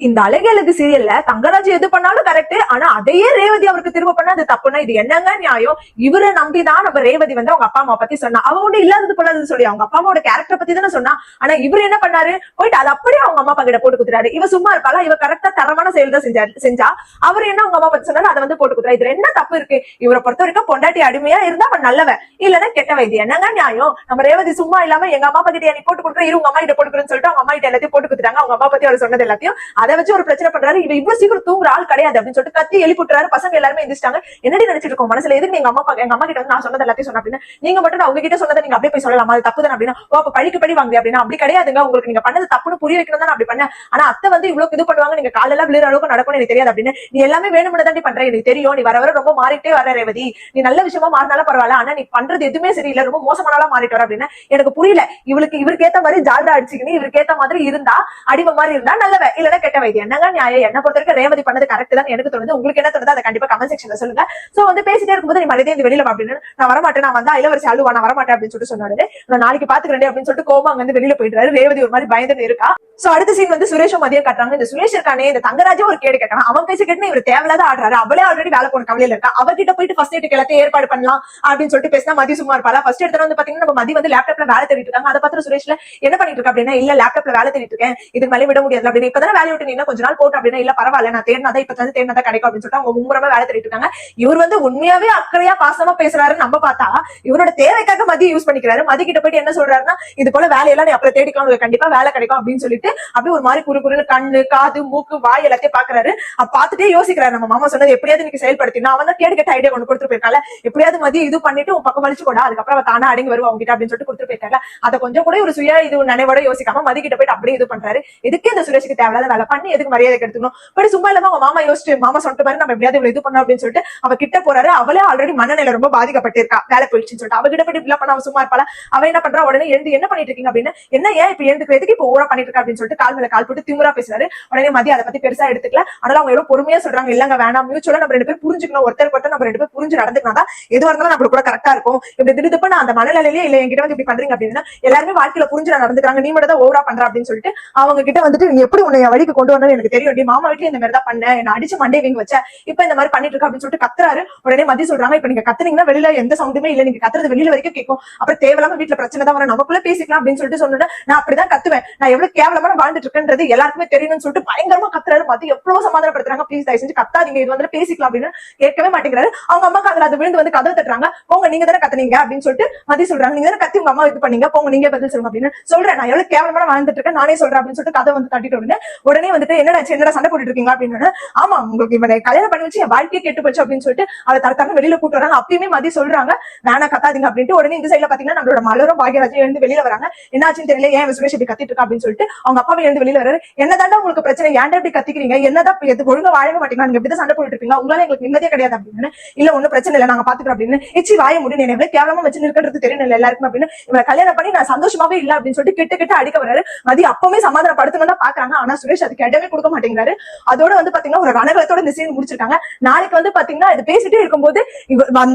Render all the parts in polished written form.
இந்த அழகு சீரியல்ல தங்கராஜ் எது பண்ணாலும் கரெக்ட். ஆனா அதையே ரேவதி அவருக்கு திரும்ப பண்ணா அது தப்புனா இது என்னங்க நியாயம்? இவரை நம்பிதான் நம்ம ரேவதி வந்து அவங்க அப்பா அம்மா பத்தி சொன்னா. அவங்க இல்லாதது போலாது சொல்லி அவங்க அப்பா அம்மாவோட கேரக்டர் பத்தி தானே சொன்னா. ஆனா இவரு என்ன பண்ணாரு, போயிட்டு அது அப்படியே அவங்க அம்மா அப்பா கிட்ட போட்டு குடுத்துறாரு. இவ சும்மா இருப்பாளா? இவ கரெக்டா தரமான செயல் தான் செஞ்சா அவர் என்ன அவங்க அம்மா பத்தி சொன்னாரு அதை வந்து போட்டு குடுத்துறா. இது என்ன தப்பு இருக்கு? இவரை பொறுத்த வரைக்கும் பொண்டாட்டி அடிமையா இருந்தா அவன் நல்லவன், இல்லன்னா கெட்டவ. இது என்னங்க நியாயம்? நம்ம ரேவதி சும்மா இல்லாம எங்க அம்மா அப்பா கிட்ட நீ போட்டு கொடுக்குற, இரு உங்க அம்மா கிட்ட போட்டுக்கிறேன்னு சொல்லிட்டு அவங்க அம்மா கிட்ட எல்லாத்தையும் போட்டு கொடுத்துட்டாங்க. அவங்க அம்மா பத்தி அவர் சொன்னது எல்லாத்தையும் அதை வச்சு ஒரு பிரச்சனை பண்றாரு. இவ இவ்வளவு சீக்கிரம் தூங்குற ஆள் கிடையாது அப்படின்னு சொல்லிட்டு கத்தி எழுப்பிட்டுறாரு. பசங்க எல்லாருமே எந்திரிச்சிட்டாங்க. என்னடி நினைச்சிட்டு இருக்கோம் மனசுல? எதுக்கு எங்க அம்மா கிட்ட வந்து நான் சொன்னது எல்லாத்தையும் சொன்ன அப்படின்னா, நீங்க மட்டும் அவங்க கிட்ட சொன்னதை நீங்க அப்படியே போய் சொல்லலாம், அது தப்பு தான் அப்படின்னா, அப்ப பழிக்கு படி வாங்க அப்படின்னா, அப்படி கிடையாதுங்க, உங்களுக்கு நீங்க பண்ணது தப்புன்னு புரிய வைக்கணும் தான் அப்படி பண்ண. ஆனா அத்தை வந்து இவ்வளவு இது பண்ணுவாங்க, நீங்க காலெல்லாம் விழுற அளவுக்கு நடக்கும்னு எனக்கு தெரியாது அப்படின்னு. நீ எல்லாமே வேணும்னு தாண்டி பண்ற, எனக்கு தெரியும். நீ வர வர ரொம்ப மாறிட்டே வர ரேவதி. நீ நல்ல விஷயமா மாறினாலும் பரவாயில்ல, ஆனா நீ பண்றது எதுவுமே சரியில்லை, ரொம்ப மோசமானாலும் மாறிட்டு வர அப்படின்னு. எனக்கு புரியல. இவருக்கு ஏத்த மாதிரி ஜால்ரா அடிச்சுக்கின்னு இவருக்கு ஏத்த மாதிரி இருந்தா அடிமை மாதிரி இருந்தா நல்லவ, இல்லன்னா கெட்ட வைத்தியம். என்னங்க நியாயம்? என்ன பொறுத்த வரைக்கும் ரேவதி பண்ணது கரெக்ட் தான் எனக்கு தோணுது. உங்களுக்கு என்ன தோணுது அதை கண்டிப்பா கமெண்ட் செக்ஷன்ல சொல்லுங்க. சோ வந்து பேசிட்டே இருக்கும்போது நீ மறுபடியும் இந்த வெளியில அப்படின்னு, நான் வரமாட்டேன், நான் வந்தா இளவரசி அழுவா, நான் வரமாட்டேன் அப்படின்னு சொல்லிட்டு சொன்னாரு. நான் நாளைக்கு பாத்துக்கிறேன் அப்படின்னு சொல்லிட்டு கோமா அங்க வந்து வெளியில போயிடுறாரு. ரேவதி ஒரு மாதிரி பயந்துட்டு இருக்கா. சோ அடுத்த சீன் வந்து சுரேஷும் மதியம் காட்டுறாங்க. இந்த சுரேஷ் இருக்கானே, இந்த தங்கராஜும் ஒரு கேடு கேட்டான். அவன் பேசி கேட்டு இவர் தேவையில்லாத ஆடுறாரு. அவளே ஆல்ரெடி வேலை போன கவலையில இருக்கா. அவர்கிட்ட போயிட்டு ஃபர்ஸ்ட் எய்ட் எல்லாத்தையும் ஏற்பாடு பண்ணலாம் அப்படின்னு சொல்லிட்டு பேசினா மதி சும்மா இருப்பாளா? ஃபர்ஸ்ட் எடுத்து வந்து பாத்தீங்கன்னா நம்ம மதி வந்து லேப்டாப்ல வேலை தேடிட்டு இருக்காங்க. அதை பார்த்து சுரேஷ்ல என்ன பண்ணிட்டு இருக்கா அப்படின்னா, இல்ல லேப்டாப்ல வேலை தேடிட்டு இருக்கேன், இதுக்கு மேலே விட முடியாது அப்படின்னு. இப்பதான் வேலை விட்டு நீங்க கொஞ்ச நாள் போட்டு அப்படின்னா, இல்ல பரவாயில்ல நான் தேடினாதான் இப்ப வந்து தேடினாதான் கிடைக்கும் அப்படின்னு சொல்லிட்டு அவங்க மும்முரமா வேலை தேடிட்டு இருக்காங்க. இவர் வந்து உண்மையாவே அக்கறையா பாசமா பேசுறாரு. நம்ம பார்த்தா இவரோட தேவைக்காக மதிய யூஸ் பண்ணிக்கிறாரு. மதி கிட்ட போயிட்டு என்ன சொல்றாருன்னா, இது போல வேலையெல்லாம் நீ அப்புறம் தேடிக்கலாம், உங்களுக்கு கண்டிப்பா வேலை கிடைக்கும் அப்படின்னு சொல்லிட்டு அப்படியே ஒரு மாதிரி குறு குறுன்னு கண்ணு காது மூக்கு வாய் எல்லாத்தையும் பாக்குறாரு. பார்த்துட்டே யோசிக்கிறாரு, நம்ம மாமா சொன்னது எப்படியாவது நீங்க செயல்படுத்தினா அவன் தான் கேடு கட்ட ஐடியா கொண்டு கொடுத்துட்டு போயிருக்காங்க, எப்படியாவது மதியம் இது பண்ணிட்டு உன் பக்கம் வலிச்சு கூட அதுக்கப்புறம் அவ தானே அடங்கி வருவா உங்ககிட்ட அப்படின்னு சொல்லிட்டு கொடுத்துட்டு போயிருக்காங்க. அதை கொஞ்சம் கூட ஒரு சுய இது நினைவோட யோசிக்காம மதி கிட்ட போயிட்டு அப்படியே இது பண்றாரு. எதுக்கு இந்த சுரேஷுக்கு தேவையில்லாத வேலை பண்ணி எதுக்கு மரியாதை எடுத்துக்கணும்? பட் சும்மா இல்லாம அவங்க மாமா யோசிச்சு மாமா சொல்லிட்டு பாரு நம்ம எப்படியாவது இது பண்ணோம் அப்படின்னு சொல்லிட்டு அவ கிட்ட போறாரு. அவளே ஆல்ரெடி மனநிலை ரொம்ப பாதிக்கப்பட்டிருக்கா, வேலை போயிடுச்சுன்னு சொல்லிட்டு அவகிட்ட போயிட்டு இப்படி பண்ண அவ சும்மா இருப்பாளா? அவ என்ன பண்றா, உடனே எழுந்து என்ன பண்ணிட்டு இருக்கீங்க அப்படின்னு, என்ன ஏன் இப்ப எழுந்துக்கு எதுக்கு இப்ப ஓவரா பண்ணிட்டு இருக்கா அப்படின்னு சொல்லிட்டு கால் மேல கால் போட்டு திமுறா பேசுறாரு. உடனே மதியம் அதை பத்தி பெருசா எடுத்துக்கல. அதனால அவங்க எவ்வளவு பொறுமையா சொல்றாங்க, இல்லங்க வேணாம், மியூச்சுவலா நம்ம ரெண்டு பேரும் புரிஞ்சுக்கணும், ஒருத்தர் நம்ம ரெண்டு பேரும் புரிஞ்சு நடந்துக்கணும், எதுவா இருந்தாலும் நம்ம கூட கரெக்டா இருக்கும். இப்படி திடீர்னு நான் அந்த மனநிலையிலே இல்ல என்கிட்ட வந்து இப்படி பண்றீங்க அப்படின்னா, எல்லாருமே வாழ்க்கையில புரிஞ்சு நடந்துக்கிறாங்க, நீ மட்டும் தான் ஓவரா பண்ற அப்படின்னு சொல்லிட்டு அவங்க கிட்ட வந்துட்டு நீ எப்படி உன்னை வழிக்கு கொண்டு வரணும் எனக்கு தெரியும், மாமா வீட்டுல இந்த மாதிரி தான் பண்ண, என்ன அடிச்சு மண்டே வீங்க வச்ச, இப்ப இந்த மாதிரி பண்ணிட்டு இருக்க அப்படின்னு சொல்லிட்டு கத்துறாரு. உடனே மதி சொல்றாங்க, இப்ப நீங்க கத்துனீங்கன்னா வெளியில எந்த சவுண்டுமே இல்ல, நீங்க கத்துறது வெளியில வரைக்கும் கேட்கும், அப்புறம் தேவையில்லாம வீட்டுல பிரச்சனை தான் வரும், நமக்குள்ள பேசிக்கலாம் அப்படின்னு சொல்லிட்டு சொன்னா நான் அப்படிதான் கத்துவேன், நான் எவ்வளவு கேவலமா வாழ்ந்துட்டு இருக்கேன்றது எல்லாருக்குமே தெரியும்னு சொல்லிட்டு பயங்கரமா கத்துறாரு. மதி எவ்வளவு சமாதானப்படுத்துறாங்க, ப்ளீஸ் தயவு செஞ்சு கத்தாதீங்க, இது வந்து பேசிக்கலாம் அப்படின்னு கேட்கவே மாட்டேங்கிறாரு. அவங்க அம்மா காதுல அது விழுந்து வந்து கதவை தட்டுறாங்க. போங்க நீங்க தானே கத்துனீங்க அப்படின்னு சொல்லிட்டு மதி சொல்றாங்க, நீங்க தானே கத்தி உங்க அம்மா இது பண்ணீங்க, போங்க நீங்க பதில் சொல்லுங்க அப்படின்னு சொல்றேன், நான் எவ்வளவு கேவலமா வாழ்ந்துட்டு இருக்கேன் நானே சொல்றேன் அப்படின்னு சொல்லிட்டு கதை வந்து தட்டிட்டு உடனே வந்துட்டு என்னடா சண்டை போட்டுட்டு இருக்கீங்க அப்படின்னு, ஆமா உங்களுக்கு இவனை கல்யாணம் பண்ணி வச்சு என் வாழ்க்கையே கெட்டு போச்சு அப்படின்னு சொல்லிட்டு அவளை தரத்தாங்க வெளியில கூட்டு வராங்க. அப்பயுமே மதி சொல்றாங்க வேணா கத்தாதீங்க அப்படின்ட்டு. உடனே இந்த சைட்ல பாத்தீங்கன்னா நம்மளோட மலரும் பாக்யராஜும் எழுந்து வெளியில வராங்க. என்னாச்சுன்னு தெரியல, ஏன் சுரேஷ் இப்படி கத்திட்டு இருக்கா அப்படின்னு சொல்லிட்டு அவங்க அப்பாவை எழுந்து வெளியில வராரு. என்னதாண்டா உங்களுக்கு பிரச்சனை, ஏன்டா இப்படி கத்திக்கிறீங்க, என்னதான் ஒழுங்கா வாழவே மாட்டீங்களா, நீங்க இப்படி சண்டை போட்டுட்டு இருப்பீங்க, உங்களால எங்களுக்கு நிம்மதியே கிடையாது அப்படின்னு. இல்ல ஒன்னும் பிரச்சனை இல்லை நாங்க பாத்துக்கிறோம் அப்படின்னு. எச்சி வாய முடியும், என்ன எவ்வளவு கேவலமா வச்சு இருக்கிறது தெரியல எல்லாருக்கும் அப்படின்னு. இவரை கல்யாணம் பண்ணி நான் சந்தோஷமாவே இல்ல அப்படின்னு சொல்லிட்டு கிட்ட அடிக்க வராரு. மதி அப்பவுமே சமாதானப்படுத்தணும் தான் பாக்குறாங்க. ஆனா சுரேஷ் அதுக்கு இடமே கொடுக்க மாட்டேங்கிறாரு. அதோட வந்து பாத்தீங்கன்னா ஒரு ரணகலத்தோட இந்த சீன் முடிச்சிருக்காங்க. நாளைக்கு வந்து பாத்தீங்கன்னா இது பேசிட்டே இருக்கும்போது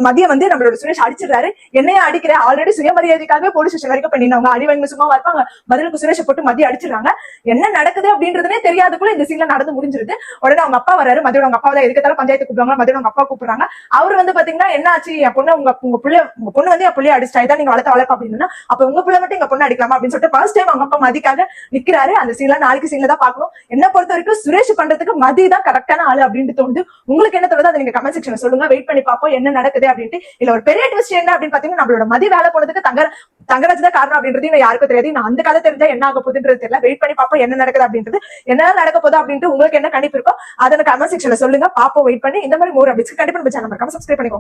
மதியம் வந்து நம்மளோட சுரேஷ் அடிச்சிடறாரு. என்னையா அடிக்கிற, ஆல்ரெடி சுயமரியாதைக்காகவே போலீஸ் ஸ்டேஷன் வரைக்கும் பண்ணினவங்க அடிவாங்க சும்மா இருப்பாங்க, பதிலுக்கு சுரேஷை போட்டு மதியம் அடிச்சிடறாங்க. என்ன நடக்குது அப்படின்றதுனே தெரியாதுக்குள்ள இந்த சீன்ல நடந்து முடிஞ்சிருது. உடனே அவங்க அப்பா வராரு. மதியோட அவங்க அப்பா தான் எதுக்கத்தாலும் பஞ்சாயத்து கூப்பிடுவாங்க. மதியோட அவங்க அப்பா கூப்பிடுறாங்க. அவர் வந்து பாத்தீங்கன்னா என்ன ஆச்சு, என் பொண்ணு உங்க பொண்ணு வந்து என் பிள்ளைய அடிச்சிட்டா, இதான் நீங்க வளர்க்க அப்படின்னு, அப்ப உங்க பிள்ளை மட்டும் எங்க பொண்ணு அடிக்கலாமா அப்படின்னு சொல்லிட்டு ஃபர்ஸ்ட் டைம் அவங்க அப்பா மதிக்காக நிக்கிறாரு. அந்த சீன்ல நாளைக்கு சீன்ல தான் பார்க்கணும். என்ன பொறுத்த வரைக்கும் சுரேஷ் பண்றதுக்கு மதி தான் கரெக்டான ஆளு அப்படின்னு தோணுது. உங்களுக்கு என்ன தோணுது அதை நீங்க கமெண்ட் செக்ஷன்ல சொல்லுங்க. வெயிட் பண்ணி பார்ப்போம் என்ன நடக்குது அப்படின்ட்டு. இல்ல ஒரு பெரிய ட்விஸ்ட் என்ன அப்படின்னு பாத்தீங்கன்னா நம்மளோட மதி வேலை போனதுக்கு தங்கராஜ் தான் காரணம் அப்படின்றது யாருக்கும் தெரியாது. நான் அந்த கதை தெரிஞ்சா என்ன ஆக போகுதுன்றது தெரியல. வெயிட் பண்ணி பார்ப்போம் என்ன நடக்குது அப்படின்றது. என்ன நடக்க போகுது அப்படின்ட்டு உங்களுக்கு என்ன கணிப்பு இருக்கோ அதை கமெண்ட் செக்ஷன்ல சொல்லுங்க. பாப்போம் வெயிட் பண்ணி. இந்த மாதிரி மோர் அப்டேட்ஸ்க்கு கண்டிப்பா நம்ம சேனல் மறக்காம சப்ஸ்கிரைப் பண்ணிக்கோங்க.